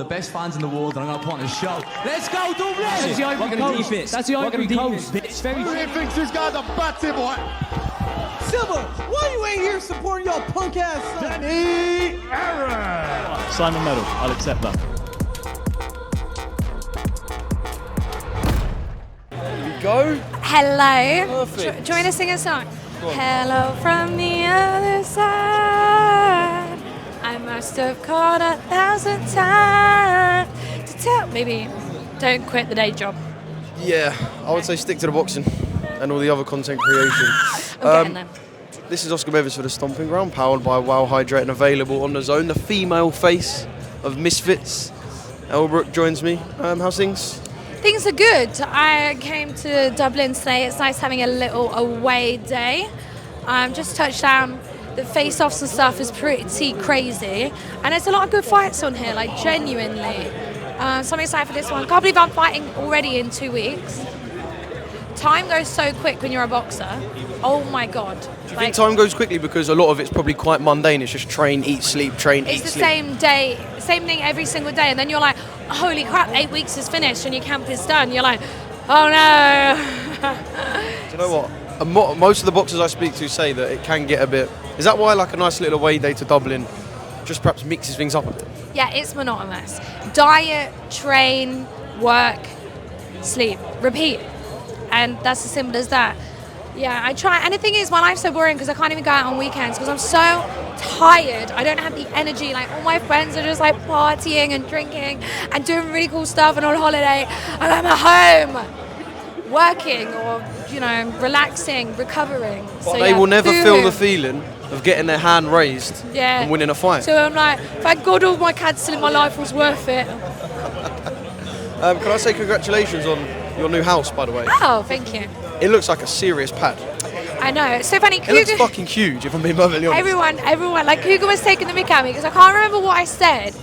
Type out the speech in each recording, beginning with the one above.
the best fans in the world, and I'm going to put on a show. Let's go, Dublin! That's the Ivory Coast. That's the Ivory Coast. It's very Who thinks this guy's a batty boy? Silva, why you ain't here supporting y'all punk ass son? Danny Aaron! Simon Medal, I'll accept that. Here we go. Hello. Perfect. Do you want me to sing a song? Hello from the other side. I must have called 1,000 times to tell. Maybe don't quit the day job. Yeah, I would say stick to the boxing and all the other content creation. I'm getting there. This is Oscar Bevis for the Stomping Ground, powered by Wow Hydrate and available on DAZN. The female face of Misfits. Elle Brooke joins me. How's things? Things are good. I came to Dublin today. It's nice having a little away day. Just touched down. The face-offs and stuff is pretty crazy. And there's a lot of good fights on here, like genuinely. So I'm excited for this one. Can't believe I'm fighting already in 2 weeks. Time goes so quick when you're a boxer. Oh my God. Do you think time goes quickly because a lot of it's probably quite mundane? It's just train, eat, sleep, train, eat, sleep. It's the same day, same thing every single day. And then you're like, holy crap, 8 weeks is finished and your camp is done. You're like, oh no. Do you know what? Most of the boxers I speak to say that it can get a bit... Is that why like a nice little away day to Dublin just perhaps mixes things up a bit? Yeah, it's monotonous. Diet, train, work, sleep, repeat. And that's as simple as that. Yeah, I try. And the thing is, my life's so boring because I can't even go out on weekends because I'm so tired. I don't have the energy. Like, all my friends are just like partying and drinking and doing really cool stuff and on holiday. And I'm at home working or, you know, relaxing, recovering. But they will never feel the feeling of getting their hand raised and winning a fight. So I'm like, thank God all my cancer in my life was worth it. Can I say congratulations on your new house, by the way? Oh, thank you. It looks like a serious pad. I know, it's so funny. It looks fucking huge, if I'm being perfectly honest. Everyone, like Cougar was taking the mick at me because I can't remember what I said.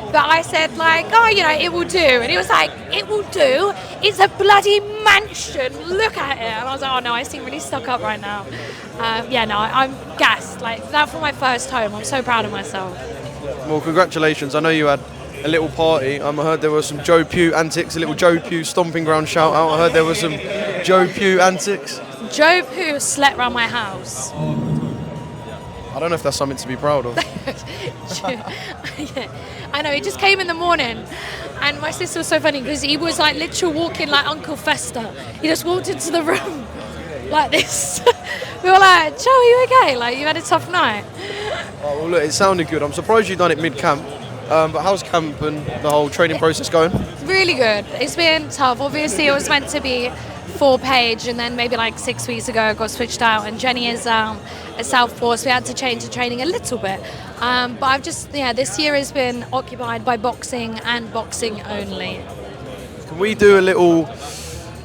But I said like, oh, you know, it will do. And he was like, it will do? It's a bloody mansion. Look at it. And I was like, oh no, I seem really stuck up right now. Yeah, no, I'm gassed. Like, that for my first home. I'm so proud of myself. Well, congratulations. I know you had a little party. I heard there were some Joe Pugh antics, a little Joe Pugh Stomping Ground shout out. I heard there were some Joe Pugh antics. Joe Pugh slept around my house. I don't know if that's something to be proud of. Yeah, I know, he just came in the morning and my sister was so funny because he was like literally walking like Uncle Fester. He just walked into the room like this. We were like, Joe, are you okay? Like, you had a tough night. Oh, well, look, it sounded good. I'm surprised you've done it mid-camp. But how's camp and the whole training process going? Really good. It's been tough. Obviously, it was meant to be for Paige, and then maybe like 6 weeks ago it got switched out, and Jenny is a southpaw, so we had to change the training a little bit. But I've just, this year has been occupied by boxing and boxing only. Can we do a little,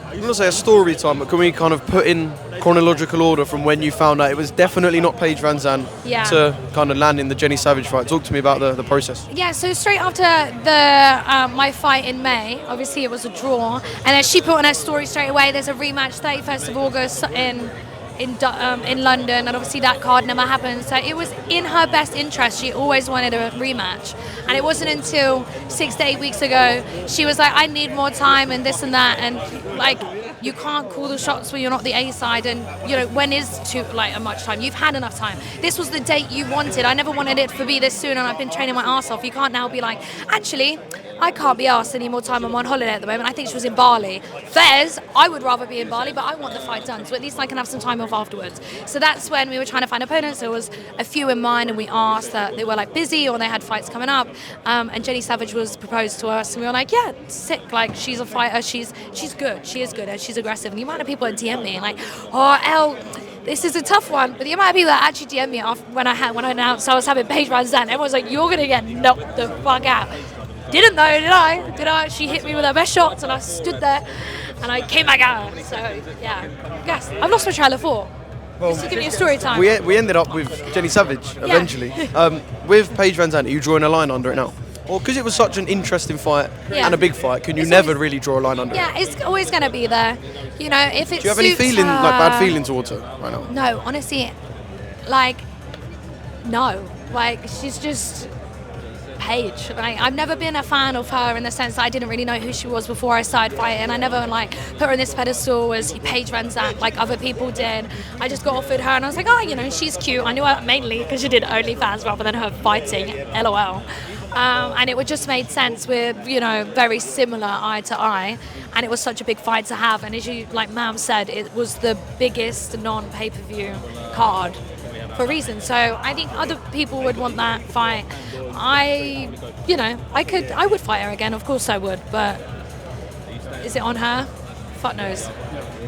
I'm not say a story time, but can we kind of put in chronological order from when you found out it was definitely not Paige VanZant to kind of landing the Jenny Savage fight? Talk to me about the process. Yeah, so straight after the my fight in May, obviously it was a draw, and then she put on her story straight away. There's a rematch 31st of August in London, and obviously that card never happened. So it was in her best interest. She always wanted a rematch, and it wasn't until 6 to 8 weeks ago she was like, I need more time and this and that, and like, you can't call the shots when you're not the A side, and you know, when is too much time? You've had enough time. This was the date you wanted. I never wanted it to be this soon, and I've been training my ass off. You can't now be like, actually, I can't be asked any more time. I'm on holiday at the moment. I think she was in Bali. Fairs, I would rather be in Bali, but I want the fight done, so at least I can have some time off afterwards. So that's when we were trying to find opponents. There was a few in mind, and we asked that they were like busy or they had fights coming up. And Jenny Savage was proposed to us, and we were like, yeah, sick. Like, she's a fighter. She's good. She is good, and she's aggressive. And the amount of people that DM me like, oh, Elle, this is a tough one. But the amount of people that actually DM me when I announced I was having Paige VanZant, everyone's like, you're gonna get knocked the fuck out. Didn't though, did I? She hit me with her best shots, and I stood there, and I came back at her. So yeah, yes, I've lost my trail of thought. Well, just to give you a story time. We ended up with Jenny Savage eventually. With Paige VanZant, are you drawing a line under it now? Or because it was such an interesting fight and a big fight, can you never really draw a line under it? Yeah, it's always going to be there. You know, if it Do you have any bad feeling towards her right now? No, honestly, like, no. Like, she's just Paige. Like, I've never been a fan of her in the sense that I didn't really know who she was before I started fighting. I never like put her on this pedestal as Paige VanZant like other people did. I just got offered her and I was like, oh, you know, she's cute. I knew her mainly because she did OnlyFans rather than her fighting, LOL. And it would just made sense with, you know, very similar eye to eye. And it was such a big fight to have. And as you, like Mam said, it was the biggest non-pay-per-view card for a reason. So I think other people would want that fight. I would fight her again. Of course I would. But is it on her? Fuck knows.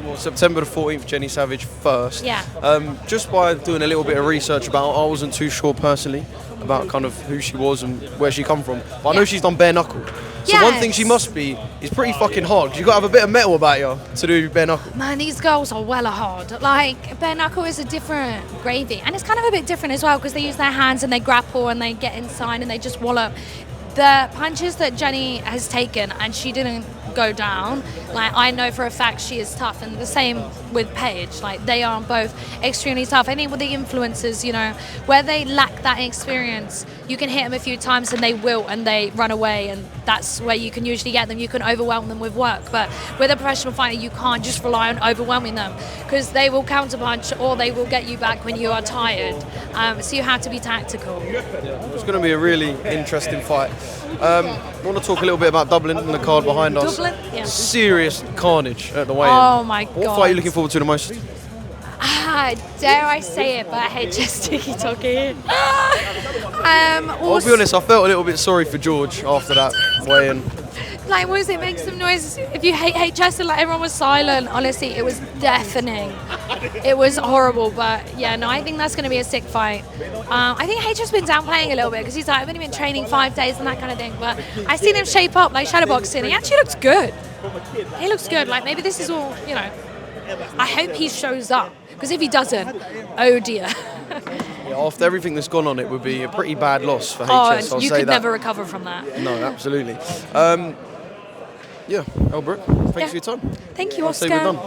Well, September the 14th, Jenny Savage first. Yeah. Just by doing a little bit of research about her, I wasn't too sure personally about kind of who she was and where she come from. But I know she's done bare knuckle. So one thing she must be is pretty fucking hard. You got to have a bit of metal about you to do bare knuckle. Man, these girls are well hard. Like, bare knuckle is a different gravy. And it's kind of a bit different as well because they use their hands and they grapple and they get inside and they just wallop. The punches that Jenny has taken and she didn't go down, like I know for a fact she is tough, and the same with Paige. Like they are both extremely tough. I think with the influencers, you know, where they lack that experience, you can hit them a few times and they wilt and they run away, and that's where you can usually get them. You can overwhelm them with work, but with a professional fighter you can't just rely on overwhelming them because they will counterpunch or they will get you back when you are tired. So you have to be tactical. It's going to be a really interesting fight. I want to talk a little bit about Dublin and the card behind us. Dublin? Yeah. Serious carnage at the weigh-in. Oh my God. What fight are you looking forward to the most? Dare I say it, but I hate just ticky-tocky. I'll be honest, I felt a little bit sorry for George after that weigh-in. Like, what was it? Make some noise. If you hate HS, and like everyone was silent. Honestly, it was deafening. It was horrible, but yeah, no, I think that's going to be a sick fight. I think H has been downplaying a little bit because he's like, I've only been training 5 days and that kind of thing. But I've seen him shape up like shadowboxing. He actually looks good. He looks good. Like maybe this is all, you know. I hope he shows up because if he doesn't, oh dear. Yeah, after everything that's gone on, it would be a pretty bad loss for HS. Oh, you could never recover from that. No, absolutely. Yeah, Elle Brooke, thanks for your time. Thank you, I'll Oscar. say we're done.